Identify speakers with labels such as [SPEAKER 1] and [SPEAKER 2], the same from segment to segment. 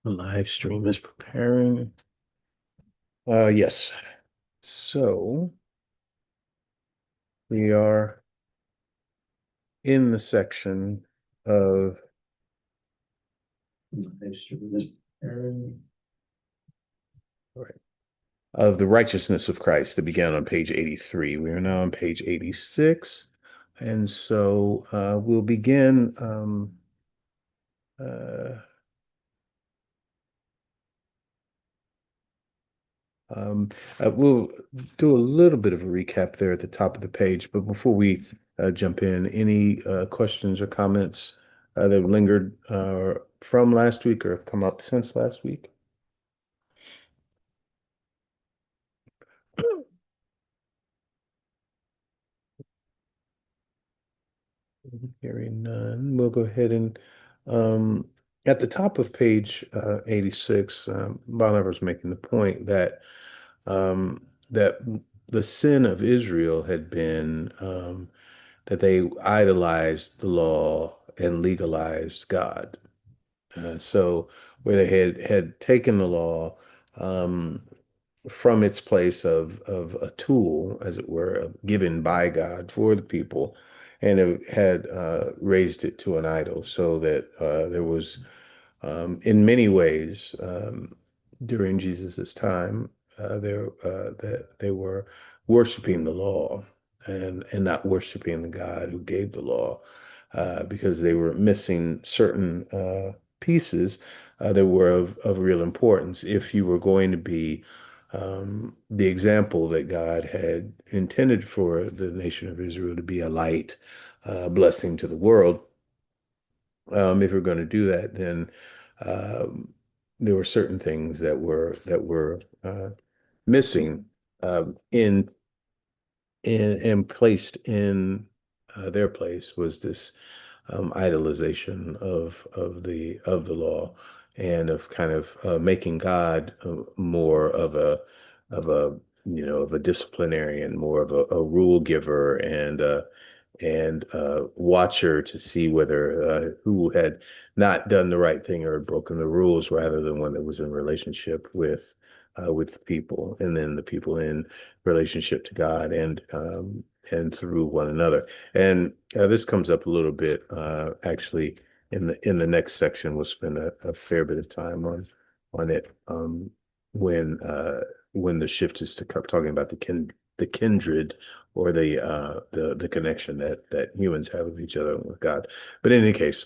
[SPEAKER 1] The live stream is preparing. Yes. So we are in the section of live stream is preparing. All right. Of the righteousness of Christ that began on page 83. We are now on page 86. And so we'll begin uh, Um, we'll do a little bit of a recap there at the top of the page, but before we jump in, any questions or comments that have lingered from last week or have come up since last week? Hearing none, we'll go ahead and at the top of page 86, Bonhoeffer's making the point that the sin of Israel had been that they idolized the law and legalized God. So where they had taken the law um, from its place of a tool, as it were, given by God for the people, and it had raised it to an idol, so that there was, in many ways, during Jesus's time, that they were worshiping the law and not worshiping the God who gave the law, because they were missing certain pieces that were of real importance. If you were going to be the example that God had intended for the nation of Israel to be a light, blessing to the world, if we're going to do that, then um, there were certain things that were missing in and placed in their place was this idolization of the law and of kind of making God more of a disciplinarian, more of a rule giver and watcher to see whether who had not done the right thing or had broken the rules, rather than one that was in relationship with the people, and then the people in relationship to God and through one another. And this comes up a little bit actually in the next section. We'll spend a fair bit of time on it when when the shift is to talking about the kindred or the connection that humans have with each other and with God. But in any case,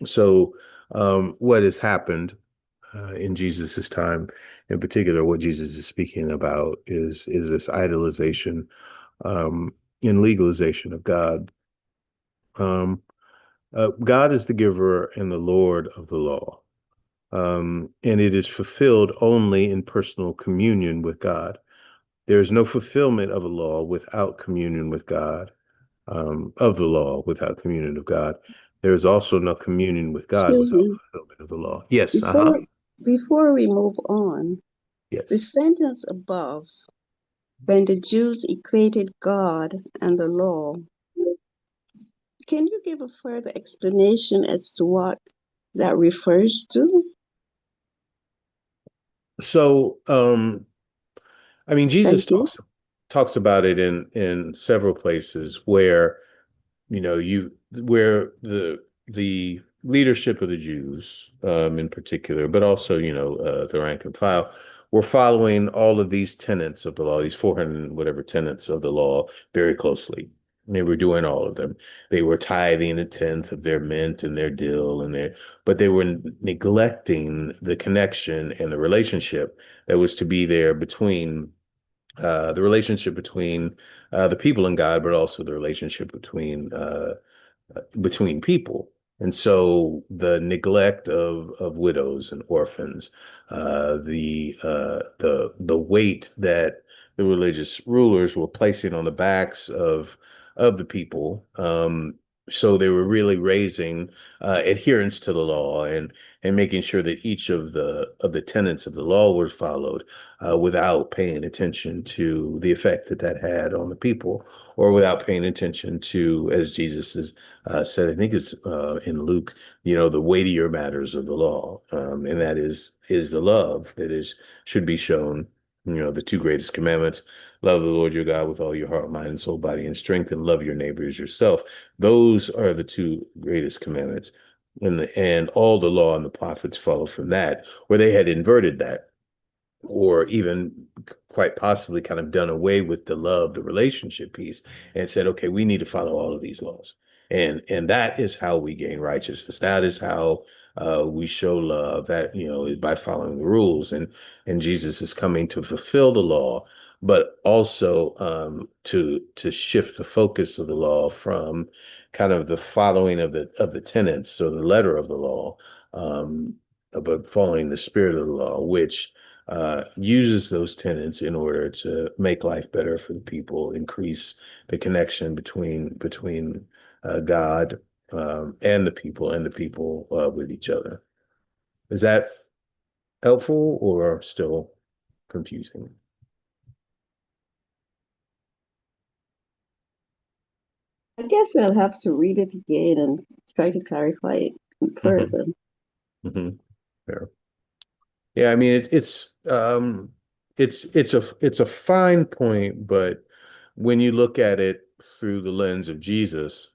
[SPEAKER 1] so what has happened in Jesus's time, in particular, what Jesus is speaking about is this idolization and legalization of God. Um, God is the giver and the Lord of the law, and it is fulfilled only in personal communion with God. There is no fulfillment of a law without communion with God, of the law without communion of God. There is also no communion with God
[SPEAKER 2] Excuse
[SPEAKER 1] without
[SPEAKER 2] me.
[SPEAKER 1] fulfillment of the law. Yes, uh-huh.
[SPEAKER 2] Before before we move on, the
[SPEAKER 1] Yes.
[SPEAKER 2] sentence above, when the Jews equated God and the law, can you give a further explanation as to what that refers to?
[SPEAKER 1] So, I mean, Jesus
[SPEAKER 2] Thank you.
[SPEAKER 1] talks about it in several places where where the leadership of the Jews, in particular, but also the rank and file, were following all of these tenets of the law, these 400 and whatever tenets of the law, very closely. They were doing all of them. They were tithing a tenth of their mint and their dill but they were neglecting the connection and the relationship that was to be there between the relationship between the people and God, but also the relationship between people. And so the neglect of widows and orphans, the weight that the religious rulers were placing on the backs of the people, So they were really raising adherence to the law and making sure that each of the tenets of the law was followed without paying attention to the effect that that had on the people, or without paying attention to, as Jesus has said, I think it's in Luke, the weightier matters of the law, and that is the love that is should be shown. The two greatest commandments: love the Lord your God with all your heart, mind, and soul, body, and strength, and love your neighbor as yourself. Those are the two greatest commandments. And all the law and the prophets follow from that, where they had inverted that, or even quite possibly kind of done away with the love, the relationship piece, and said, okay, we need to follow all of these laws. And that is how we gain righteousness. That is how we show love. That, is by following the rules. And Jesus is coming to fulfill the law, but also to shift the focus of the law from kind of the following of the tenets, so the letter of the law, um, but following the spirit of the law, which uses those tenets in order to make life better for the people, increase the connection between God and the people with each other. Is that helpful or still confusing?
[SPEAKER 2] I guess I'll have to read it again and try to clarify it
[SPEAKER 1] Hmm.
[SPEAKER 2] further.
[SPEAKER 1] Hmm. Fair. Yeah, I mean it's a fine point, but when you look at it through the lens of Jesus.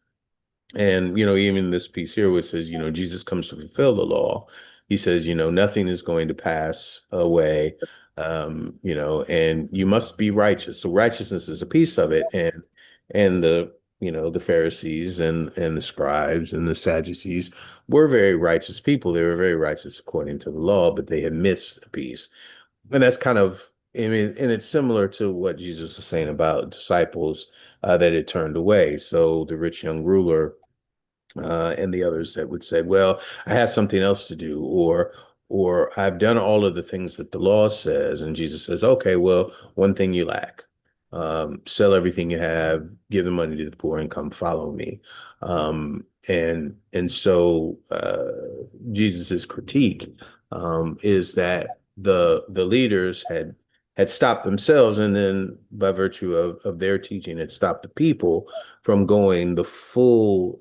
[SPEAKER 1] And, even this piece here, where it says, Jesus comes to fulfill the law. He says, nothing is going to pass away, and you must be righteous. So righteousness is a piece of it. And the Pharisees and the scribes and the Sadducees were very righteous people. They were very righteous according to the law, but they had missed a piece. And that's kind of, I mean, and it's similar to what Jesus was saying about disciples that had turned away. So the rich young ruler and the others that would say, "Well, I have something else to do," or "I've done all of the things that the law says," and Jesus says, "Okay, well, one thing you lack: sell everything you have, give the money to the poor, and come follow me." And so Jesus's critique is that the leaders had stopped themselves, and then by virtue of their teaching, had stopped the people from going the full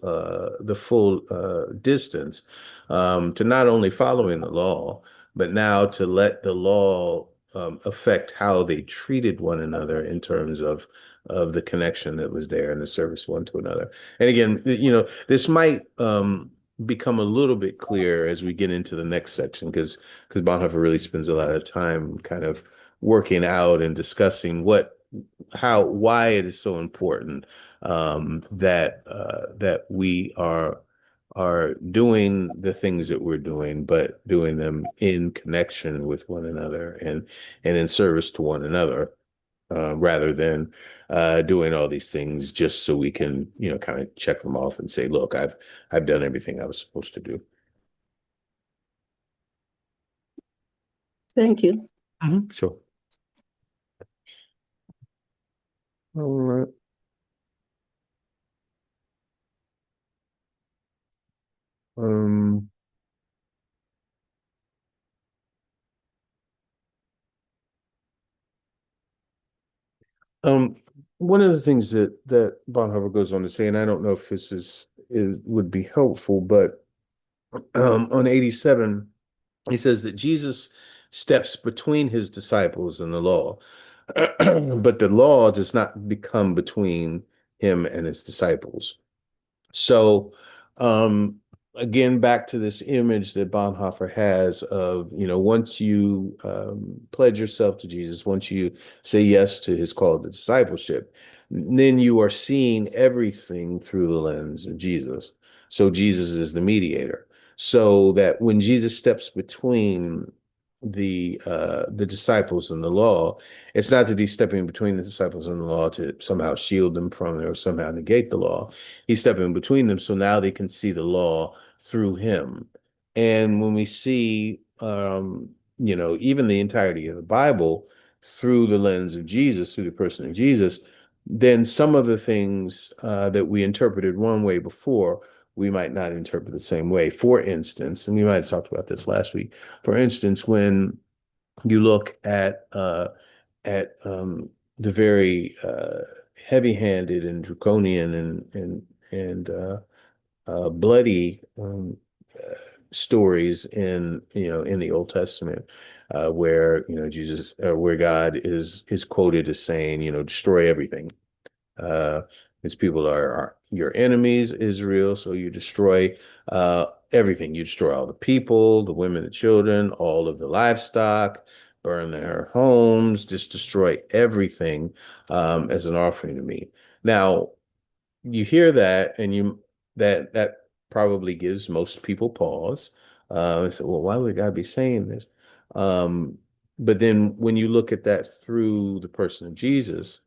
[SPEAKER 1] distance, to not only following the law, but now to let the law affect how they treated one another in terms of the connection that was there and the service one to another. And again, this might become a little bit clear as we get into the next section, because Bonhoeffer really spends a lot of time kind of working out and discussing why it is so important that we are doing the things that we're doing, but doing them in connection with one another and in service to one another, rather than doing all these things just so we can, kind of check them off and say, "Look, I've done everything I was supposed to do."
[SPEAKER 2] Thank you.
[SPEAKER 1] Sure. All right. Um, Um, One of the things that Bonhoeffer goes on to say, and I don't know if this is would be helpful, but on 87, he says that Jesus steps between his disciples and the law, but the law does not become between him and his disciples. So, um, again, back to this image that Bonhoeffer has of, once you pledge yourself to Jesus, once you say yes to his call to discipleship, then you are seeing everything through the lens of Jesus. So Jesus is the mediator. So that when Jesus steps between the disciples and the law, it's not that he's stepping between the disciples and the law to somehow shield them from it or somehow negate the law. He's stepping between them, so now they can see the law through him. And when we see, even the entirety of the Bible through the lens of Jesus, through the person of Jesus, then some of the things that we interpreted one way before, we might not interpret the same way. For instance, and we might have talked about this last week. For instance, when you look at the very heavy-handed and draconian and bloody uh, stories in the Old Testament, where Jesus, where God is quoted as saying, destroy everything. Uh, these people are your enemies, Israel, so you destroy everything. You destroy all the people, the women, the children, all of the livestock, burn their homes, just destroy everything as an offering to me. Now, you hear that, and that probably gives most people pause. And say, well, why would God be saying this? Um, but then when you look at that through the person of Jesus,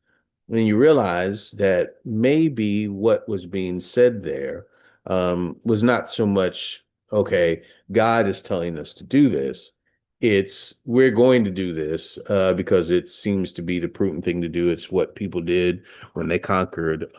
[SPEAKER 1] then you realize that maybe what was being said there was not so much, okay, God is telling us to do this. It's we're going to do this because it seems to be the prudent thing to do. It's what people did when they conquered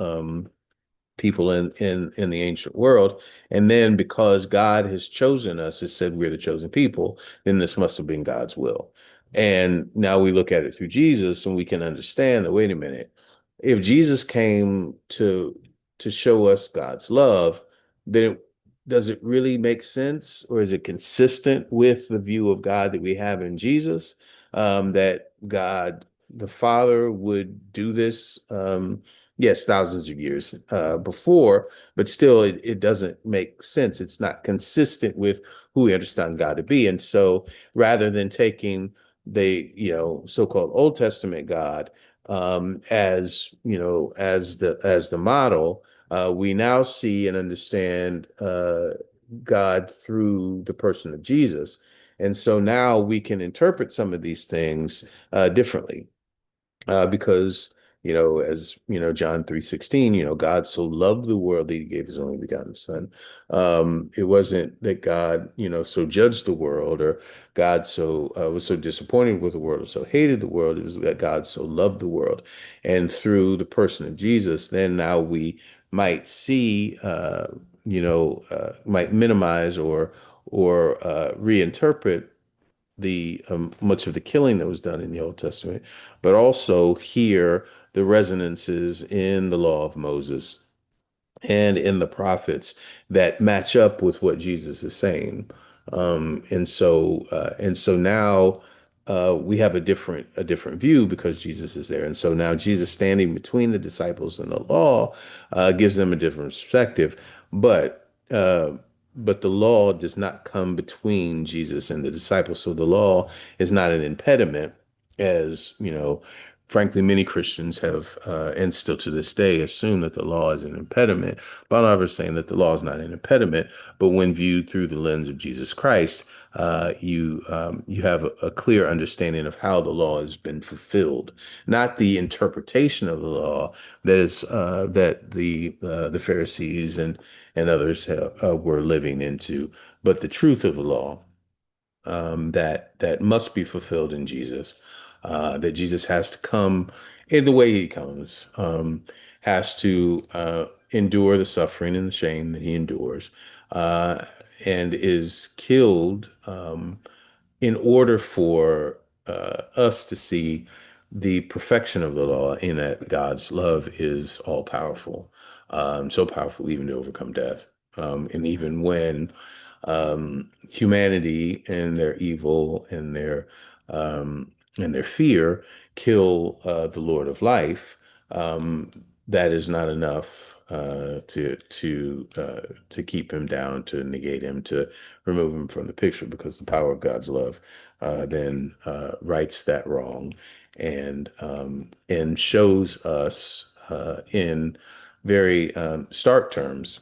[SPEAKER 1] people in the ancient world. And then because God has chosen us, has said we're the chosen people, then this must have been God's will. And now we look at it through Jesus and we can understand that, wait a minute, if Jesus came to show us God's love, then does it really make sense, or is it consistent with the view of God that we have in Jesus, that God the Father would do this? Yes, thousands of years before, but still, it doesn't make sense. It's not consistent with who we understand God to be. And so, rather than taking the so-called Old Testament God as as the model, we now see and understand God through the person of Jesus. And so now we can interpret some of these things differently because as John 3:16, God so loved the world that he gave his only begotten son. It wasn't that God so judged the world, or God so was so disappointed with the world, or so hated the world. It was that God so loved the world. And through the person of Jesus, then now we might see might minimize or reinterpret the much of the killing that was done in the Old Testament, but also hear the resonances in the law of Moses and in the prophets that match up with what Jesus is saying. And so now we have a different view because Jesus is there. And so now Jesus standing between the disciples and the law gives them a different perspective. But the law does not come between Jesus and the disciples. So the law is not an impediment, as frankly, many Christians have, and still to this day, assume that the law is an impediment. Bonhoeffer is saying that the law is not an impediment, but when viewed through the lens of Jesus Christ, you have a clear understanding of how the law has been fulfilled, not the interpretation of the law that the Pharisees and others were living into, but the truth of the law that must be fulfilled in Jesus. That Jesus has to come in the way he comes, has to endure the suffering and the shame that he endures, uh, and is killed in order for us to see the perfection of the law, in that God's love is all powerful, so powerful even to overcome death. And even when humanity and their evil and their fear kill the Lord of life, um, that is not enough to keep him down, to negate him, to remove him from the picture, because the power of God's love then rights that wrong and shows us in very stark terms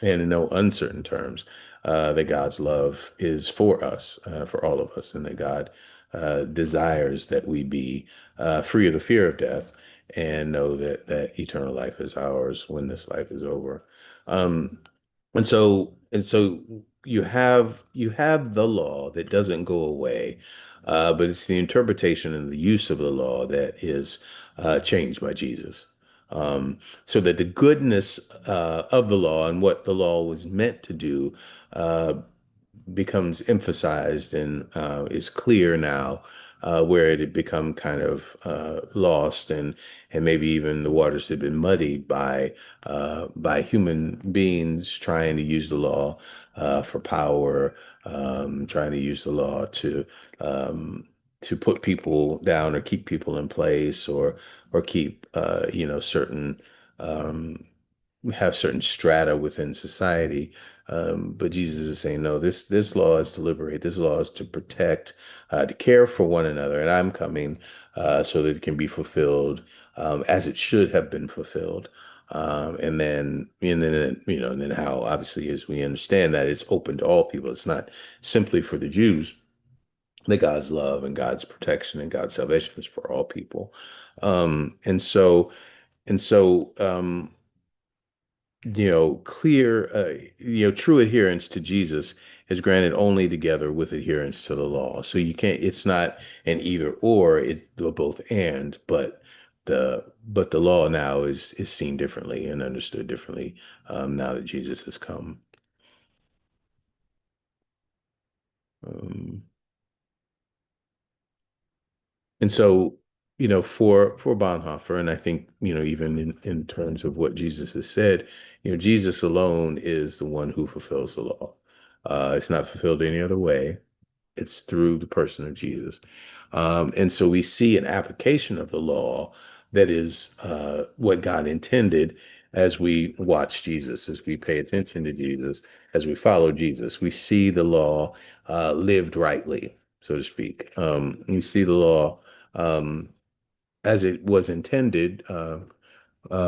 [SPEAKER 1] and in no uncertain terms that God's love is for us, for all of us, and that God desires that we be free of the fear of death and know that eternal life is ours when this life is over. Um, and so you have the law that doesn't go away, but it's the interpretation and the use of the law that is changed by Jesus. So that the goodness of the law and what the law was meant to do uh, becomes emphasized and is clear now, where it had become kind of lost and maybe even the waters had been muddied by human beings trying to use the law for power, trying to use the law um, to put people down or keep people in place or keep certain um, have certain strata within society. But Jesus is saying, no, this law is to liberate. This law is to protect, to care for one another. And I'm coming so that it can be fulfilled as it should have been fulfilled. And then how obviously as we understand that it's open to all people. It's not simply for the Jews. That God's love and God's protection and God's salvation is for all people. And so, clear, true adherence to Jesus is granted only together with adherence to the law. So it's not an either or, it's a both and, but the law now is seen differently and understood differently now that Jesus has come. Um, And so, for Bonhoeffer, and I think, even in terms of what Jesus has said, Jesus alone is the one who fulfills the law. It's not fulfilled any other way. It's through the person of Jesus. And so we see an application of the law that is what God intended as we watch Jesus, as we pay attention to Jesus, as we follow Jesus. We see the law lived rightly, so to speak. We see the law um, as it was intended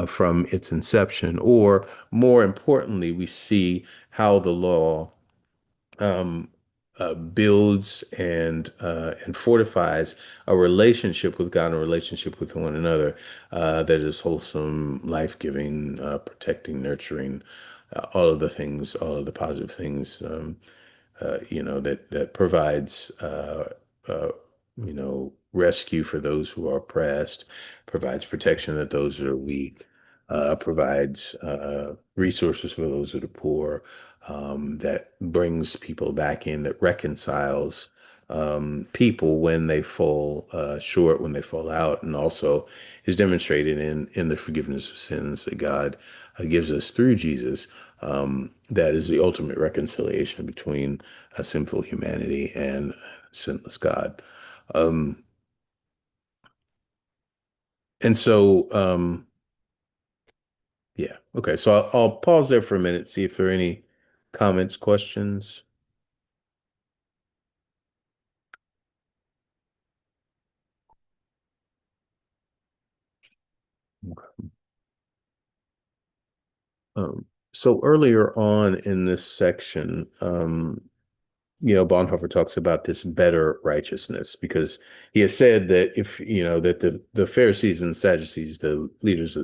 [SPEAKER 1] from its inception, or more importantly, we see how the law um, builds and fortifies a relationship with God and a relationship with one another that is wholesome, life-giving, protecting, nurturing, all of the things, all of the positive things. That provides uh, rescue for those who are oppressed, provides protection that those that are weak, provides resources for those that are poor, that brings people back in, that reconciles people when they fall short, when they fall out, and also is demonstrated in the forgiveness of sins that God gives us through Jesus. That is the ultimate reconciliation between a sinful humanity and sinless God. Um, and so, yeah, okay. So I'll pause there for a minute, see if there are any comments, questions. So earlier on in this section, Bonhoeffer talks about this better righteousness because he has said that that the Pharisees and Sadducees, the leaders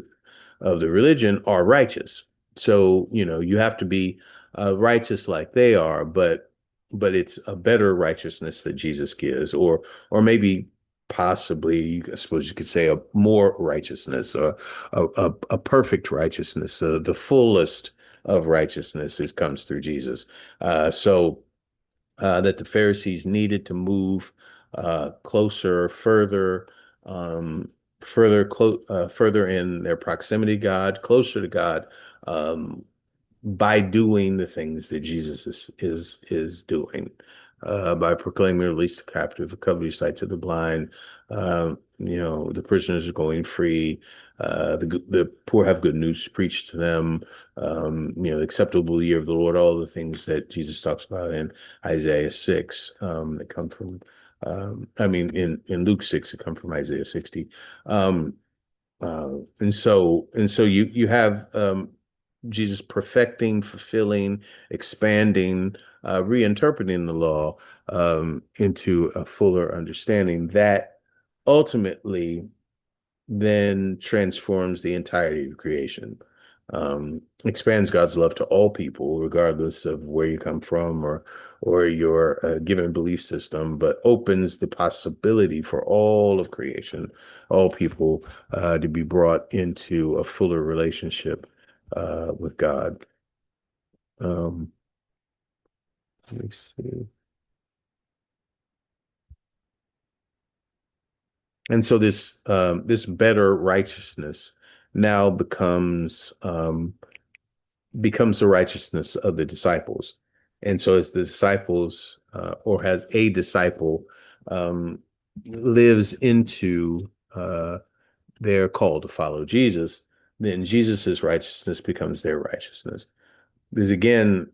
[SPEAKER 1] of the religion, are righteous. So, you have to be righteous like they are, but it's a better righteousness that Jesus gives, or maybe possibly, I suppose you could say, a more righteousness, or a perfect righteousness, the fullest of righteousness comes through Jesus. That the Pharisees needed to move closer, um, further in their proximity to God, closer to God, um, by doing the things that Jesus is doing, by proclaiming release the captive, recovery sight to the blind, the prisoners are going free, the poor have good news preached to them, the acceptable year of the Lord, all the things that Jesus talks about in Isaiah 6, that come from in Luke 6, that come from Isaiah 60. And so you have Jesus perfecting, fulfilling, expanding, reinterpreting the law into a fuller understanding that ultimately then transforms the entirety of creation. expands God's love to all people, regardless of where you come from or your given belief system, but opens the possibility for all of creation, all people, to be brought into a fuller relationship with God. Um, let me see. And so this better righteousness now becomes the righteousness of the disciples. And so as the disciples, or has a disciple, um, lives into their call to follow Jesus, then Jesus's righteousness becomes their righteousness. There's again,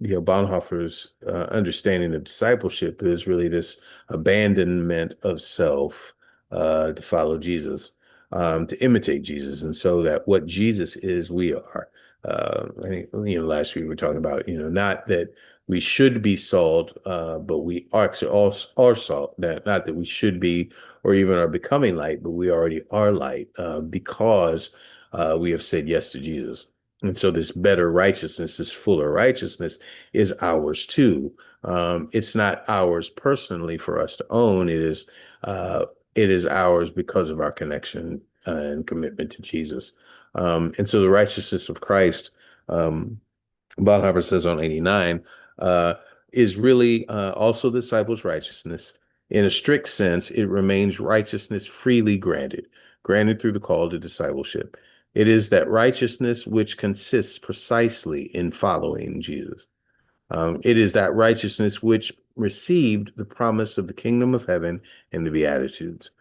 [SPEAKER 1] Bonhoeffer's understanding of discipleship is really this abandonment of self to follow Jesus, to imitate Jesus, and so that what Jesus is, we are. I think last week we were talking about not that we should be salt, but we actually are salt. That not that we should be or even are becoming light, but we already are light because we have said yes to Jesus. And so this better righteousness, this fuller righteousness is ours too. It's not ours personally for us to own. Uh, it is ours because of our connection and commitment to Jesus. And so the righteousness of Christ, um, Bonhoeffer says on 89, uh, is really also the disciples' righteousness. In a strict sense, it remains righteousness freely granted through the call to discipleship. It is that righteousness which consists precisely in following Jesus. It is that righteousness which received the promise of the kingdom of heaven and the Beatitudes.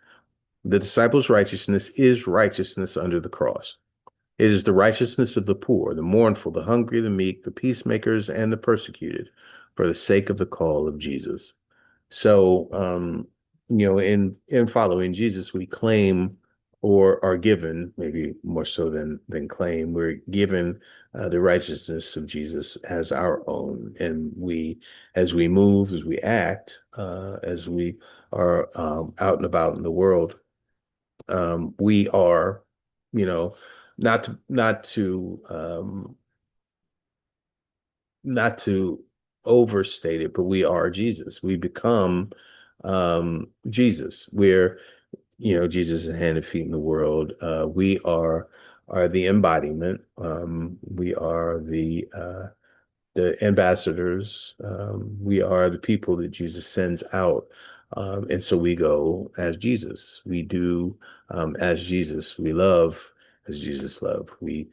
[SPEAKER 1] The disciples' righteousness is righteousness under the cross. It is the righteousness of the poor, the mournful, the hungry, the meek, the peacemakers, and the persecuted for the sake of the call of Jesus. So, in following Jesus, we claim or are given, maybe more so than claim, we're given the righteousness of Jesus as our own, and as we move, as we act, as we are out and about in the world, we are, you know, not to overstate it, but we are Jesus. We become Jesus. We're, Jesus is hand and feet in the world. We are the embodiment. We are the ambassadors. We are the people that Jesus sends out. And so we go as Jesus. We do as Jesus. We love as Jesus loved. We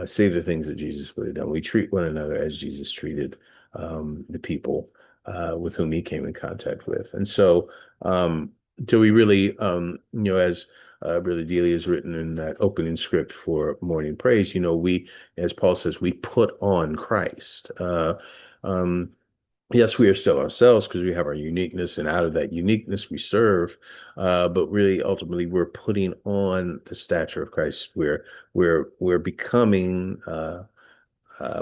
[SPEAKER 1] say the things that Jesus would have done. We treat one another as Jesus treated the people with whom he came in contact with. And so, so we really, as Brother Dealey has written in that opening script for Morning Praise, we, as Paul says, we put on Christ. Um, yes, we are still ourselves because we have our uniqueness, and out of that uniqueness we serve. But really, ultimately, we're putting on the stature of Christ. We're becoming.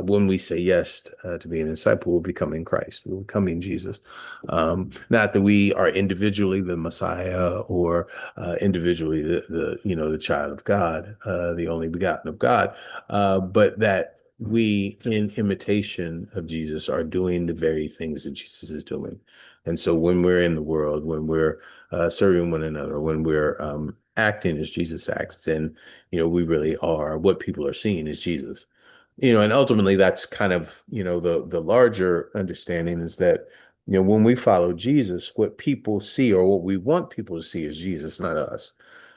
[SPEAKER 1] When we say yes to being a disciple, we're becoming Christ. We're becoming Jesus. Not that we are individually the Messiah or individually the child of God, the only begotten of God, but that we, in imitation of Jesus, are doing the very things that Jesus is doing. And so when we're in the world, when we're serving one another, when we're acting as Jesus acts, then we really are, what people are seeing is Jesus. And ultimately that's kind of, the larger understanding is that, when we follow Jesus, what people see or what we want people to see is Jesus, not us.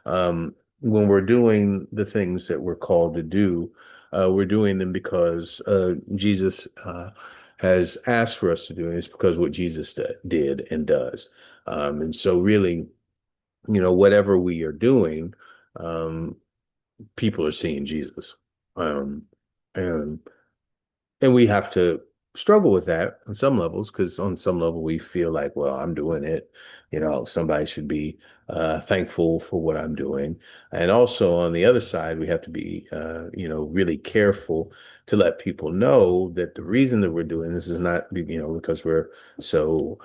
[SPEAKER 1] When we're doing the things that we're called to do, we're doing them because Jesus has asked for us to do it. It's because what Jesus did and does. And so really, whatever we are doing, um, people are seeing Jesus. Um, and and we have to struggle with that on some levels, because on some level we feel like, well, I'm doing it. Somebody should be thankful for what I'm doing. And also on the other side, we have to be, really careful to let people know that the reason that we're doing this is not, because we're so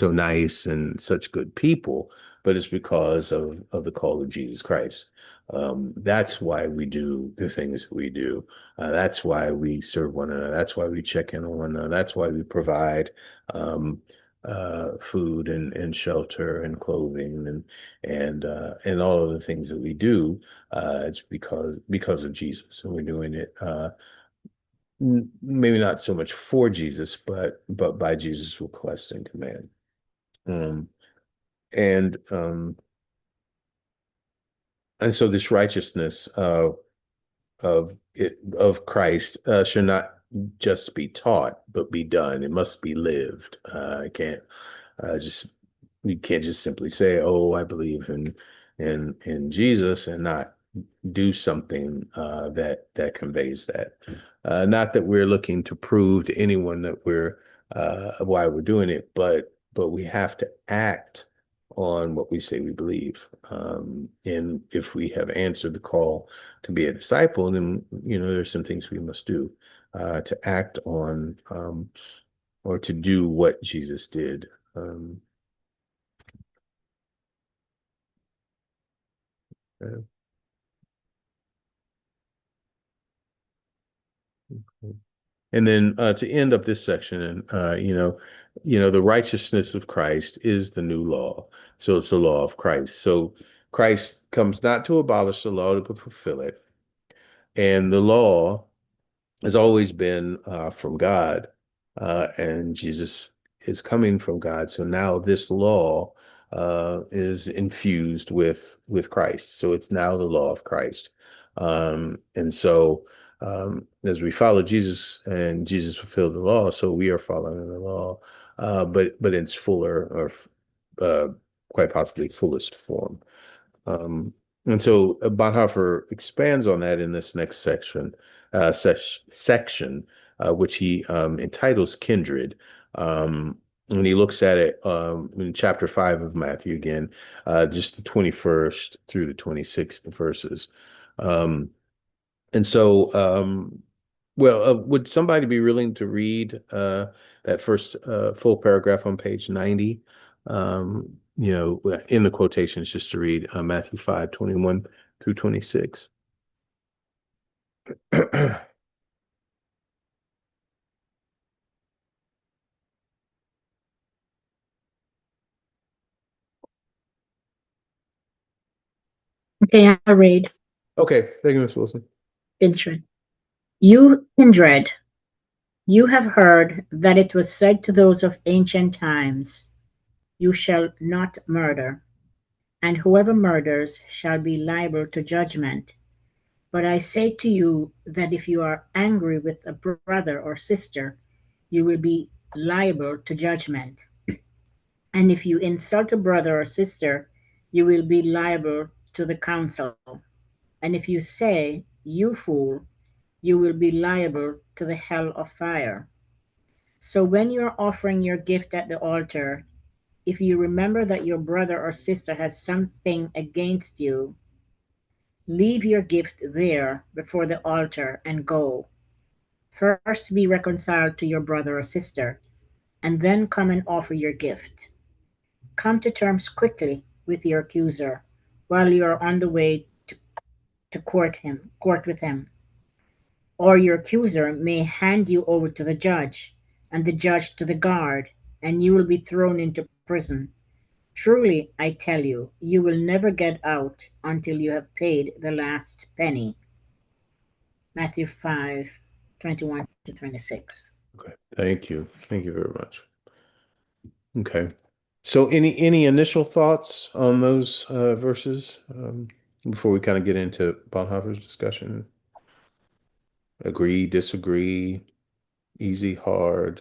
[SPEAKER 1] nice and such good people, but it's because of the call of Jesus Christ. That's why we do the things that we do. That's why we serve one another. That's why we check in on one another. That's why we provide um, food and shelter and clothing and all of the things that we do. It's because of Jesus, and we're doing it. Maybe not so much for Jesus, but by Jesus' request and command. Um, and and so this righteousness of Christ should not just be taught, but be done. It must be lived. I can't just you can't just simply say, "Oh, I believe in Jesus," and not do something that conveys that. Not that we're looking to prove to anyone that we're why we're doing it, but we have to act on what we say we believe. And if we have answered the call to be a disciple, then there's some things we must do to act on or to do what Jesus did. Uh, And then to end up this section, and the righteousness of Christ is the new law. So it's the law of Christ. So Christ comes not to abolish the law, but fulfill it. And the law has always been from God, and Jesus is coming from God. So now this law is infused with Christ. So it's now the law of Christ. And so as we follow Jesus and Jesus fulfilled the law, so we are following the law, but in its fuller or uh, quite possibly fullest form. Um, and so Bonhoeffer expands on that in this next section, which he entitles Kindred. Um, and he looks at it in chapter 5 of Matthew again, just the 21st through the 26th verses. Um, and so, well, would somebody be willing to read that first full paragraph on page 90? In the quotations, just to read Matthew 5:21 through 26.
[SPEAKER 3] Okay, I read.
[SPEAKER 1] Okay, thank you, Ms. Wilson.
[SPEAKER 3] Kindred. You kindred, you have heard that it was said to those of ancient times, "You shall not murder, and whoever murders shall be liable to judgment." But I say to you that if you are angry with a brother or sister, you will be liable to judgment. And if you insult a brother or sister, you will be liable to the council. And if you say, "You fool," you will be liable to the hell of fire. So when you are offering your gift at the altar, if you remember that your brother or sister has something against you, leave your gift there before the altar and go. First be reconciled to your brother or sister, and then come and offer your gift. Come to terms quickly with your accuser while you are on the way to court with him. Or your accuser may hand you over to the judge, and the judge to the guard, and you will be thrown into prison. Truly, I tell you, you will never get out until you have paid the last penny. Matthew 5:21 to 26.
[SPEAKER 1] Okay, thank you. Thank you very much. Okay. So any initial thoughts on those verses before we kind of get into Bonhoeffer's discussion? Agree, disagree, easy, hard,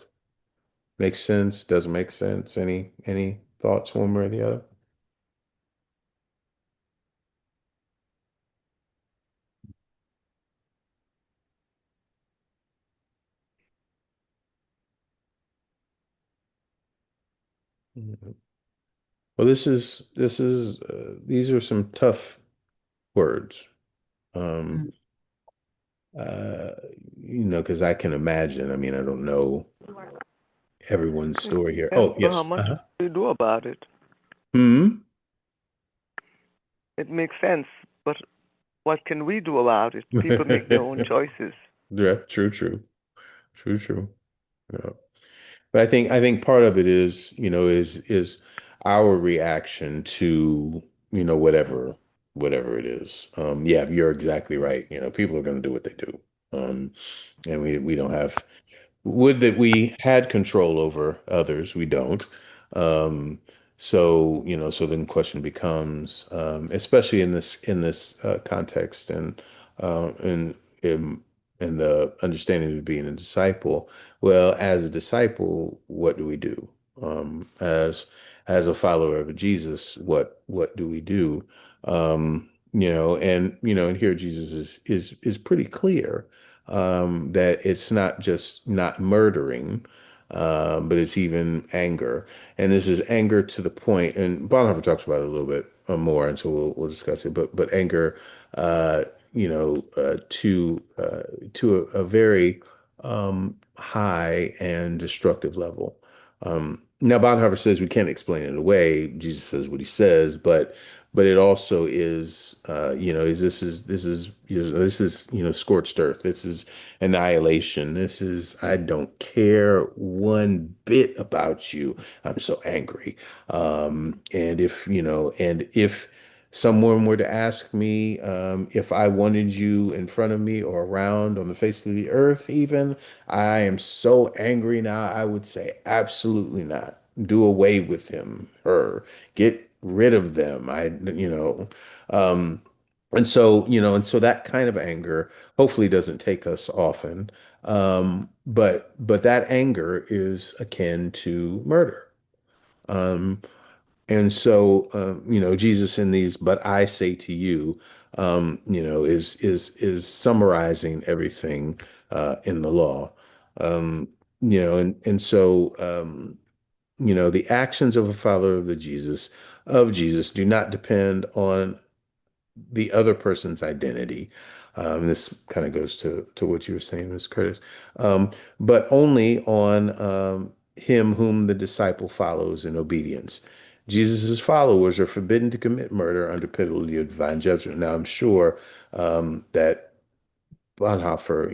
[SPEAKER 1] makes sense, doesn't make sense. Any thoughts one way or the other? Mhm. Well, these are some tough words. Um,
[SPEAKER 3] Mm.
[SPEAKER 1] uh, because I can imagine. I mean, I don't know everyone's story here.
[SPEAKER 4] Yeah,
[SPEAKER 1] Oh,
[SPEAKER 4] but how
[SPEAKER 1] yes.
[SPEAKER 4] much
[SPEAKER 1] Uh-huh.
[SPEAKER 4] do you do about it?
[SPEAKER 1] Hmm.
[SPEAKER 4] It makes sense, but what can we do about it? People make their own choices.
[SPEAKER 1] Yeah, true, true, true, true. Yeah. But I think part of it is, is our reaction to, whatever it is. Yeah, you're exactly right. People are going to do what they do. And we don't have would that we had control over others. We don't. Um, so then the question becomes, especially in this context and in in the understanding of being a disciple. Well, as a disciple, what do we do? As a follower of Jesus, what do we do? And here Jesus is pretty clear that it's not just not murdering, but it's even anger. And this is anger to the point, and Bonhoeffer talks about it a little bit more, and so we'll discuss it. But anger, uh, to a very high and destructive level. Now, Bonhoeffer says we can't explain it away. Jesus says what he says, but it also is, is this is scorched earth. This is annihilation. This is I don't care one bit about you. I'm so angry. And if someone were to ask me if I wanted you in front of me or around on the face of the earth, even, I am so angry now, I would say absolutely not. Do away with him, her, get rid of them. Um, and so that kind of anger hopefully doesn't take us often. But that anger is akin to murder. Um, and so, Jesus in these, but I say to you, is summarizing everything in the law. Um, and so, the actions of a follower of Jesus do not depend on the other person's identity. This kind of goes to what you were saying, Ms. Curtis, but only on him whom the disciple follows in obedience. Jesus' followers are forbidden to commit murder under penalty of divine judgment. Now, I'm sure that Bonhoeffer,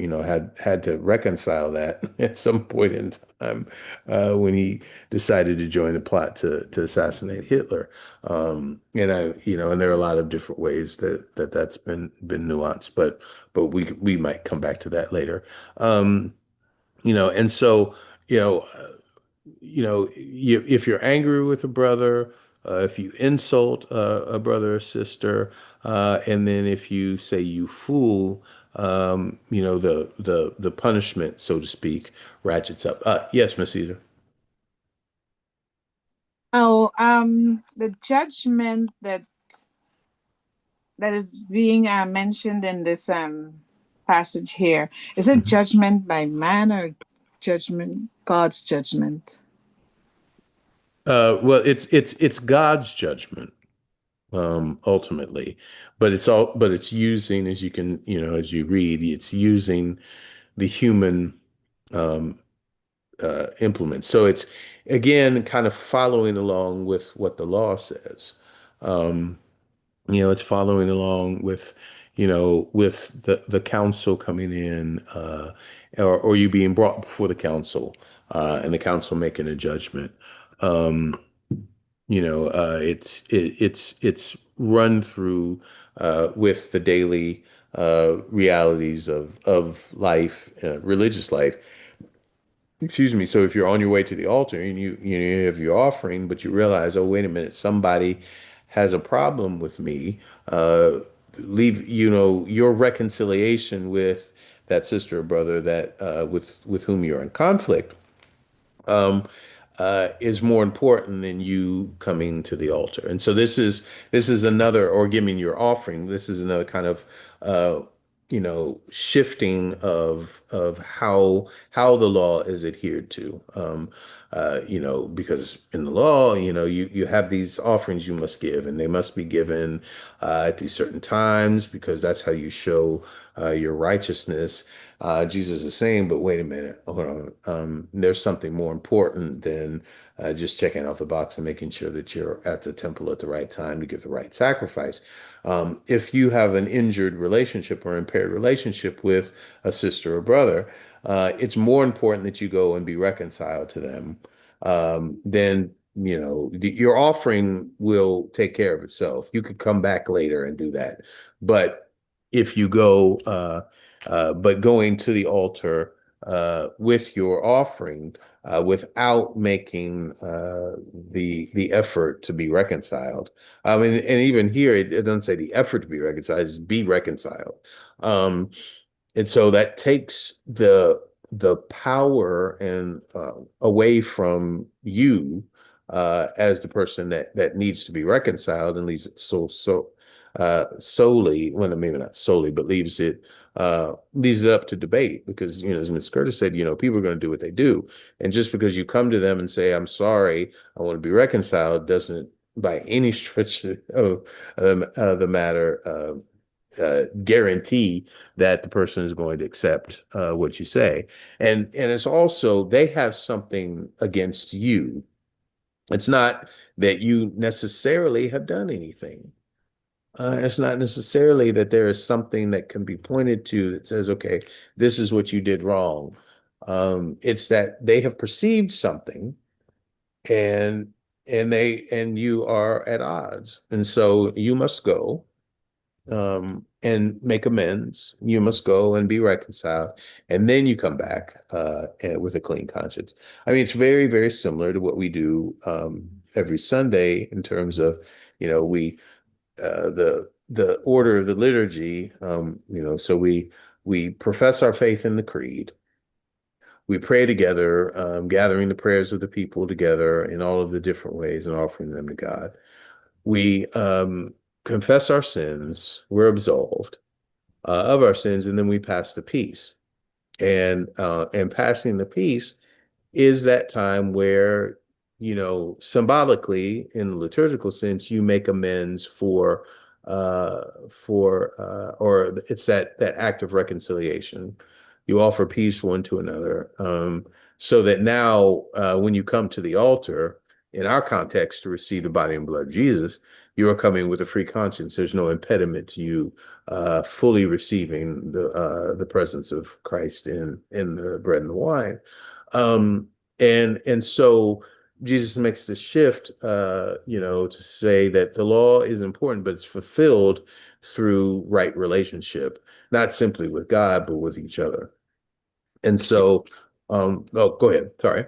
[SPEAKER 1] had to reconcile that at some point in time when he decided to join the plot to assassinate Hitler. And there are a lot of different ways that's been nuanced, but we might come back to that later. And so, you know, if you're angry with a brother, if you insult a brother or sister, and then if you say you fool, the punishment, so to speak, ratchets up. Yes, Miss Caesar.
[SPEAKER 5] Oh, the judgment that is being mentioned in this passage here, is it
[SPEAKER 1] Mhm.
[SPEAKER 5] judgment by man or judgment, God's judgment?
[SPEAKER 1] Well, it's God's judgment, ultimately, but it's using, as you can, as you read, it's using the human um, implements. So it's again kind of following along with what the law says. Um, it's following along with the council coming in, or you being brought before the council, and the council making a judgment. Um, it's run through with the daily realities of life, religious life. Excuse me. So if you're on your way to the altar and you have your offering, but you realize, oh, wait a minute, somebody has a problem with me, leave, your reconciliation with that sister or brother that with whom you're in conflict, um, is more important than you coming to the altar. And so this is another, or giving your offering. This is another kind of shifting of of how the law is adhered to. Because in the law, you have these offerings you must give, and they must be given at these certain times because that's how you show your righteousness. Jesus is saying, but wait a minute, hold on. There's something more important than just checking off the box and making sure that you're at the temple at the right time to give the right sacrifice. If you have an injured relationship or impaired relationship with a sister or brother, it's more important that you go and be reconciled to them. Then, your offering will take care of itself. You could come back later and do that. But if you go, but going to the altar with your offering, without making the effort to be reconciled. And even here, it doesn't say the effort to be reconciled, it's be reconciled. Um, and so that takes the power and away from you as the person that needs to be reconciled, and leaves it solely, well, maybe not solely, but leaves it up to debate because, as Ms. Curtis said, people are going to do what they do. And just because you come to them and say, I'm sorry, I want to be reconciled, doesn't by any stretch of the matter guarantee that the person is going to accept what you say. And it's also, they have something against you. It's not that you necessarily have done anything. It's not necessarily that there is something that can be pointed to that says, okay, this is what you did wrong. It's that they have perceived something, and and you are at odds. And so you must go and make amends. You must go and be reconciled, and then you come back and with a clean conscience. I mean, it's very, very similar to what we do every Sunday in terms of, we the order of the liturgy. So we profess our faith in the creed. We pray together, gathering the prayers of the people together in all of the different ways and offering them to God. We confess our sins. We're absolved of our sins, and then we pass the peace. And passing the peace is that time where, symbolically, in the liturgical sense, you make amends or it's that act of reconciliation. You offer peace one to another, so that now, when you come to the altar, in our context, to receive the body and blood of Jesus, you are coming with a free conscience. There's no impediment to you fully receiving the presence of Christ in the bread and the wine. And so Jesus makes this shift, to say that the law is important, but it's fulfilled through right relationship, not simply with God, but with each other. And so, oh, go ahead. Sorry.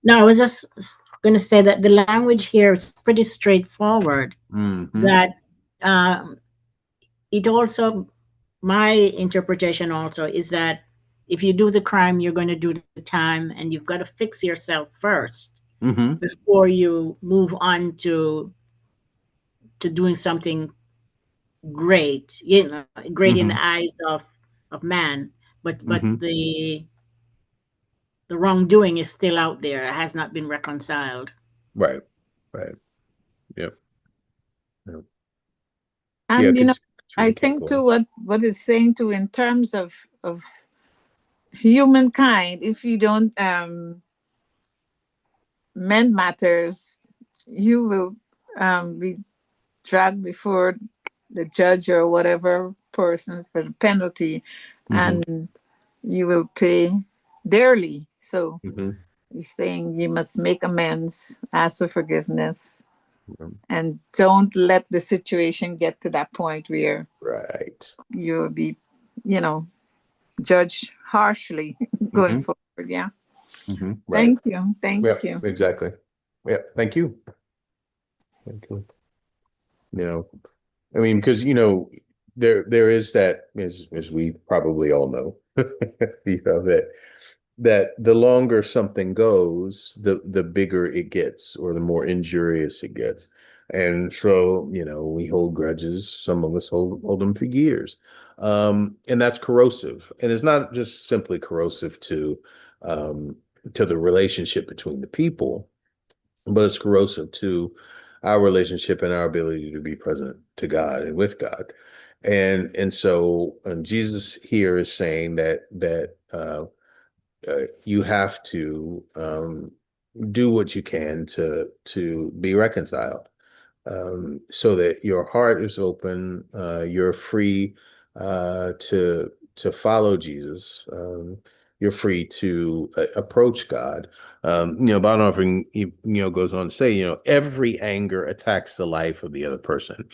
[SPEAKER 3] No, I was just going to say that the language here is pretty straightforward.
[SPEAKER 1] Mm-hmm.
[SPEAKER 3] That it also, my interpretation also is that if you do the crime, you're going to do the time, and you've got to fix yourself first
[SPEAKER 1] Mm-hmm.
[SPEAKER 3] before you move on to doing something great, great in
[SPEAKER 1] Mm-hmm.
[SPEAKER 3] the eyes of man. But
[SPEAKER 1] Mm-hmm.
[SPEAKER 3] the wrongdoing is still out there. It has not been reconciled.
[SPEAKER 1] Right. Right. Yep. Yep. Yeah,
[SPEAKER 5] And
[SPEAKER 1] because
[SPEAKER 5] I think too what it's saying too in terms of humankind, if you don't mend matters, you will be dragged before the judge or whatever person for the penalty,
[SPEAKER 1] mm-hmm.
[SPEAKER 5] and you will pay dearly. So
[SPEAKER 1] Mm-hmm.
[SPEAKER 5] he's saying you must make amends, ask for forgiveness,
[SPEAKER 1] Mm-hmm.
[SPEAKER 5] and don't let the situation get to that point where
[SPEAKER 1] Right.
[SPEAKER 5] you'll be, judged harshly going
[SPEAKER 1] Mm-hmm.
[SPEAKER 5] forward. Yeah.
[SPEAKER 1] Mm-hmm. Right.
[SPEAKER 5] Thank you. Thank
[SPEAKER 1] Yep.
[SPEAKER 5] you.
[SPEAKER 1] Exactly. Yep. Thank you. Thank you. I mean, because there is that, as we probably all know, that the longer something goes, the bigger it gets, or the more injurious it gets. And so, we hold grudges. Some of us hold them for years. And that's corrosive. And it's not just simply corrosive um, to the relationship between the people, but it's corrosive to our relationship and our ability to be present to God and with God. And so Jesus here is saying that you have to do what you can to be reconciled, so that your heart is open, you're free to follow Jesus. You're free to approach God. Bonhoeffer, goes on to say, every anger attacks the life of the other person.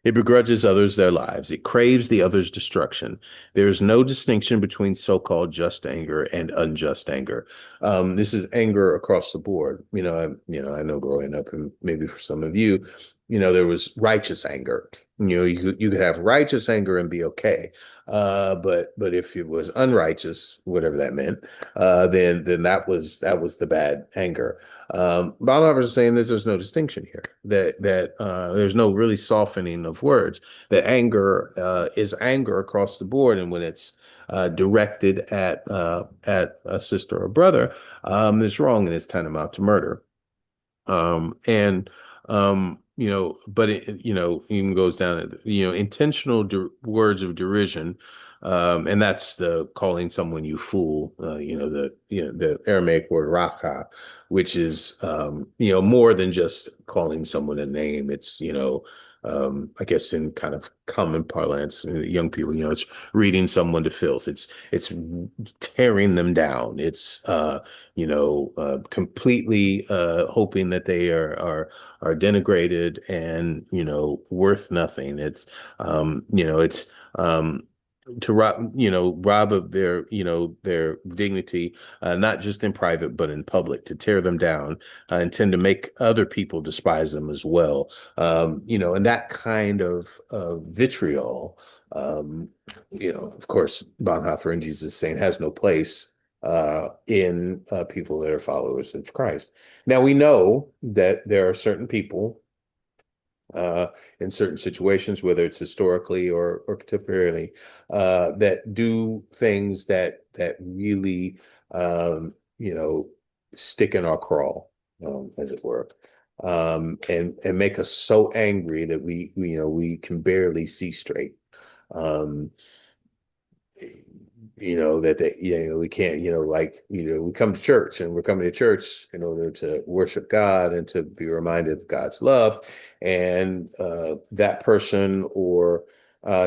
[SPEAKER 1] It begrudges others their lives. It craves the other's destruction. There is no distinction between so-called just anger and unjust anger. This is anger across the board. I know growing up, and maybe for some of you, there was righteous anger. You could have righteous anger and be okay. But if it was unrighteous, whatever that meant, then that was the bad anger. Bonhoeffer is saying that there's no distinction here, that there's no really softening of words, that anger is anger across the board. And when it's directed at a sister or brother, it's wrong and it's tantamount to murder. And but it, even goes down to, intentional words of derision. And that's the calling someone you fool, the Aramaic word raka, which is, more than just calling someone a name. It's, I guess in kind of common parlance, young people, it's reading someone to filth. It's tearing them down. It's, completely hoping that they are denigrated and, worth nothing. It's to rob of their dignity, not just in private but in public, to tear them down, and tend to make other people despise them as well. And that kind of vitriol, of course, Bonhoeffer and Jesus saying has no place in people that are followers of Christ. Now we know that there are certain people uh, in certain situations, whether it's historically or contemporarily, that do things that really, stick in our crawl, as it were, and make us so angry that we can barely see straight. Um, that we can't, like, we come to church, and we're coming to church in order to worship God and to be reminded of God's love. And that person or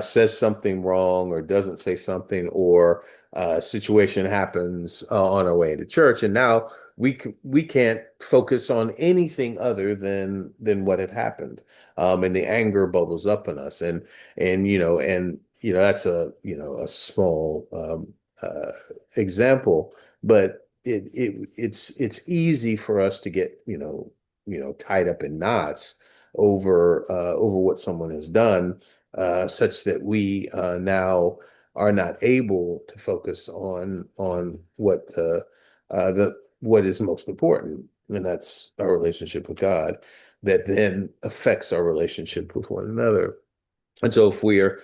[SPEAKER 1] says something wrong or doesn't say something, or a situation happens on our way into church, and now we can't focus on anything other than what had happened. And the anger bubbles up in us, and that's a small uh, example, but it's easy for us to get tied up in knots over what someone has done, such that we now are not able to focus on what is most important, and that's our relationship with God, that then affects our relationship with one another. And so if we're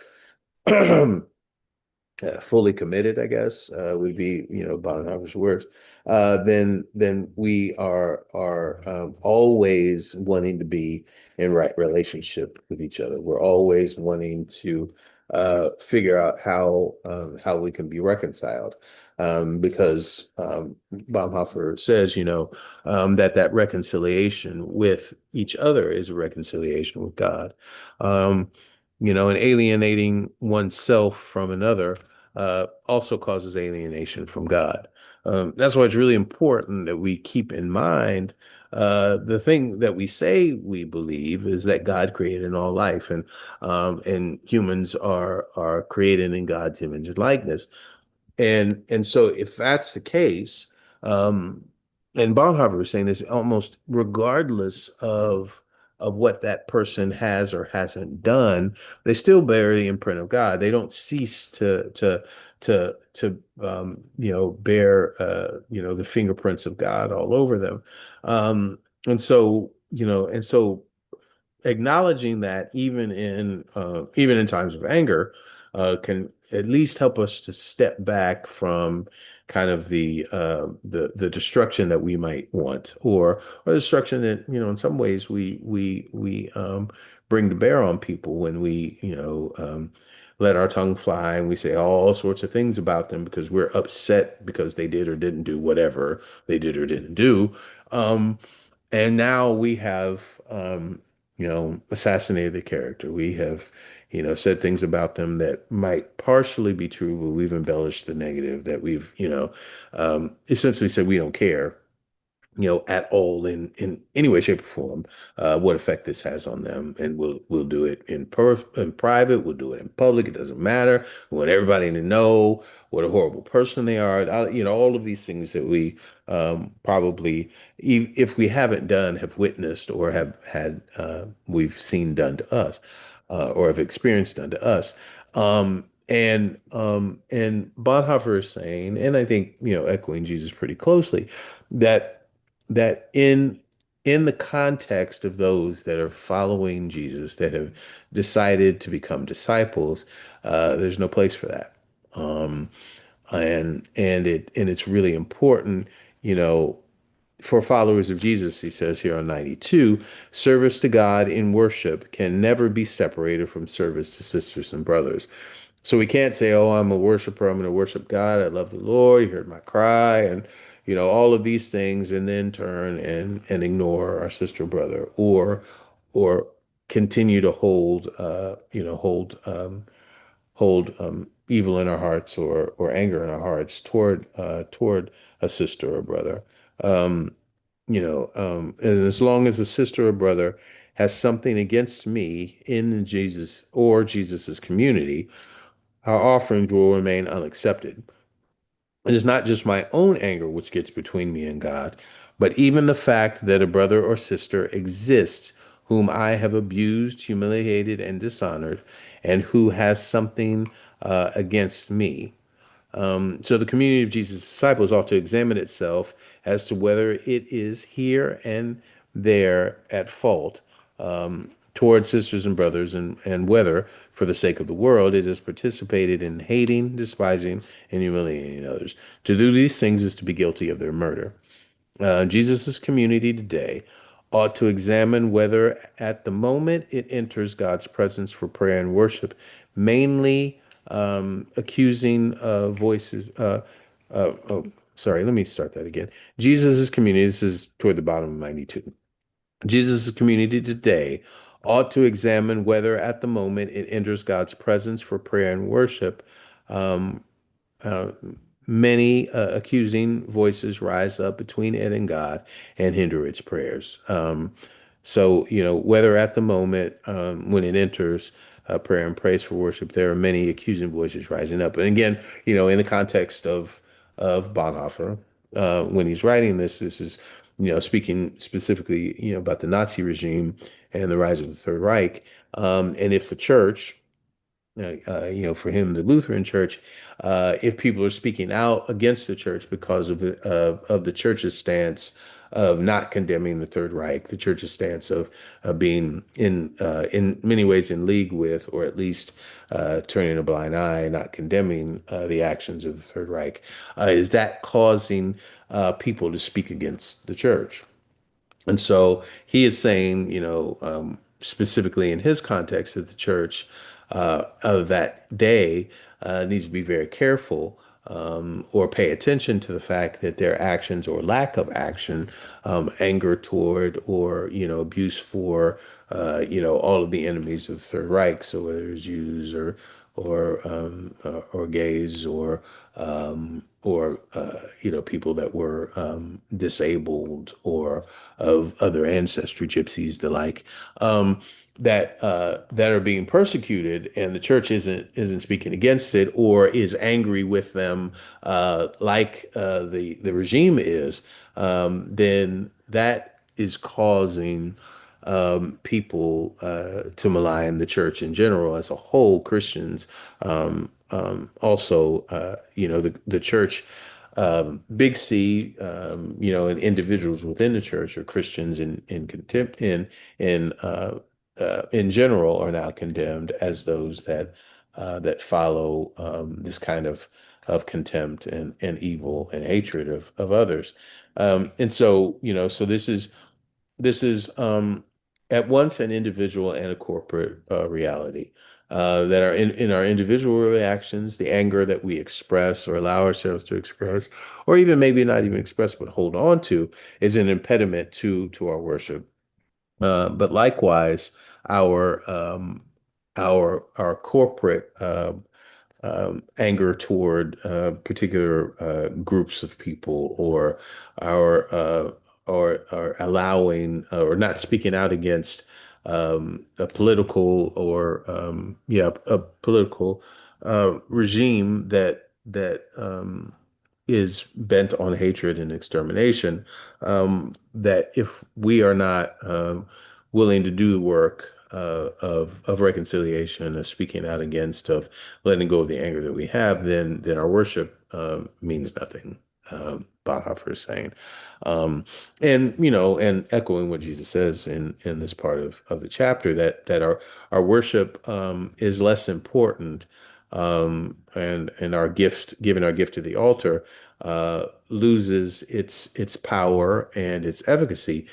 [SPEAKER 1] fully committed, I guess, would be, Bonhoeffer's words, then we are always wanting to be in right relationship with each other. We're always wanting to figure out how we can be reconciled, because Bonhoeffer says, that reconciliation with each other is a reconciliation with God. Um, and alienating oneself from another also causes alienation from God. That's why it's really important that we keep in mind the thing that we say we believe is that God created all life, and humans are created in God's image and likeness. And so if that's the case, um, and Bonhoeffer was saying this, almost regardless of what that person has or hasn't done, they still bear the imprint of God. They don't cease to bear the fingerprints of God all over them. And so acknowledging that even in times of anger can at least help us to step back from kind of the destruction that we might want, or destruction that, in some ways we bring to bear on people when we, let our tongue fly and we say all sorts of things about them because we're upset because they did or didn't do whatever they did or didn't do. Um, and now we have, assassinated the character. We have, said things about them that might partially be true, but we've embellished the negative, that we've, essentially said we don't care, at all in any way, shape, or form, what effect this has on them. And we'll do it in private, we'll do it in public, it doesn't matter. We want everybody to know what a horrible person they are. All of these things that we probably, if we haven't done, have witnessed or have had, we've seen done to us, or have experienced done to us. And Bonhoeffer is saying, and I think, echoing Jesus pretty closely, that in the context of those that are following Jesus, that have decided to become disciples, there's no place for that. Um, and it's really important, you know, for followers of Jesus, he says here on 92, service to God in worship can never be separated from service to sisters and brothers. So we can't say, oh, I'm a worshiper, I'm going to worship God, I love the Lord, he heard my cry, and all of these things, and then turn and ignore our sister or brother, or continue to hold evil in our hearts, or anger in our hearts toward a sister or brother. Um, and as long as a sister or brother has something against me in Jesus or Jesus's community, our offerings will remain unaccepted. It is not just my own anger which gets between me and God, but even the fact that a brother or sister exists whom I have abused, humiliated, and dishonored, and who has something against me. So the community of Jesus' disciples ought to examine itself as to whether it is here and there at fault toward sisters and brothers, and whether, for the sake of the world, it has participated in hating, despising, and humiliating others. To do these things is to be guilty of their murder. Jesus' community today ought to examine whether at the moment it enters God's presence for prayer and worship, mainly accusing voices. Oh, sorry, let me start that again. Jesus' community, this is toward the bottom of 92. Jesus' community today ought to examine whether at the moment it enters God's presence for prayer and worship, um, uh, many accusing voices rise up between it and God and hinder its prayers. So, whether at the moment when it enters prayer and praise for worship, there are many accusing voices rising up. And again, in the context of Bonhoeffer, when he's writing this is, speaking specifically, about the Nazi regime and the rise of the Third Reich. And if the church, for him, the Lutheran Church, if people are speaking out against the church because of the church's stance of not condemning the Third Reich, the church's stance of being in many ways in league with, or at least turning a blind eye, not condemning the actions of the Third Reich, is that causing people to speak against the church? And so he is saying, specifically in his context, that the church of that day needs to be very careful, or pay attention to the fact that their actions or lack of action, anger toward, or abuse for, all of the enemies of the Third Reich. So whether it's Jews or gays, or people that were disabled, or of other ancestry, gypsies, the like, that are being persecuted, and the church isn't speaking against it, or is angry with them, like the regime is, then that is causing people to malign the church in general as a whole. Christians, also, the church, big C, and individuals within the church are Christians in contempt, in in general are now condemned as those that follow this kind of contempt and evil and hatred of others. And so, so this is at once an individual and a corporate reality. That are in our individual reactions, the anger that we express or allow ourselves to express, or even maybe not even express but hold on to, is an impediment to our worship. But likewise, our our corporate anger toward particular groups of people, or our or allowing or not speaking out against a political or a political regime that is bent on hatred and extermination. That if we are not willing to do the work of reconciliation, of speaking out against, of letting go of the anger that we have, then our worship means nothing. Bonhoeffer is saying, and echoing what Jesus says in this part of the chapter, that our worship is less important, and our gift, giving our gift to the altar, loses its power and its efficacy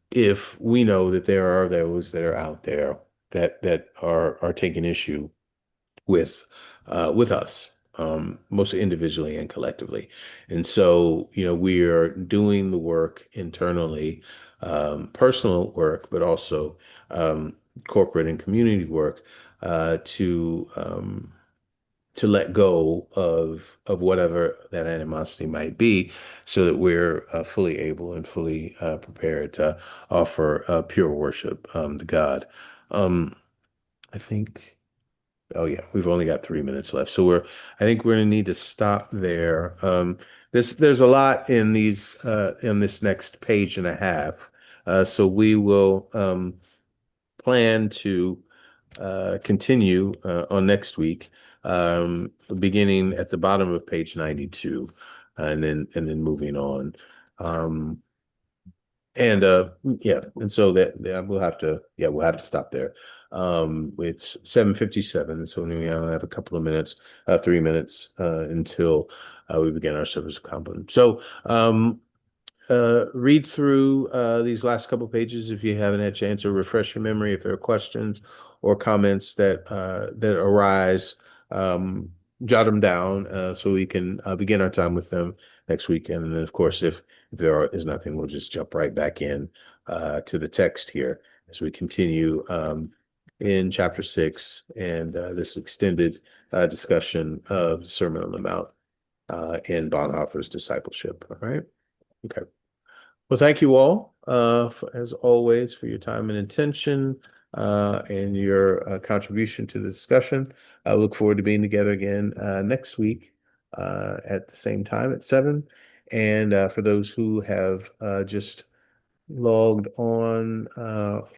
[SPEAKER 1] if we know that there are those that are out there that are taking issue with us, mostly individually and collectively. And so, we are doing the work internally, personal work, but also corporate and community work, to let go of whatever that animosity might be, so that we're fully able and fully prepared to offer pure worship to God. Um, I think. Oh yeah, we've only got 3 minutes left, so I think we're gonna need to stop there. There's a lot in in this next page and a half, so we will plan to continue on next week, beginning at the bottom of page 92, and then moving on. Um, and yeah, and so that we'll have to stop there. It's 7:57, so we only have a couple of minutes, 3 minutes until we begin our service of compliment. So read through these last couple pages if you haven't had a chance, or refresh your memory if there are questions or comments that arise. Jot them down so we can begin our time with them next week. And then, of course, if is nothing, we'll just jump right back in to the text here as we continue in chapter 6 and this extended discussion of the Sermon on the Mount in Bonhoeffer's Discipleship. All right. Okay. Well, thank you all, as always, for your time and attention and your contribution to the discussion. I look forward to being together again next week at the same time at 7. And for those who have just logged on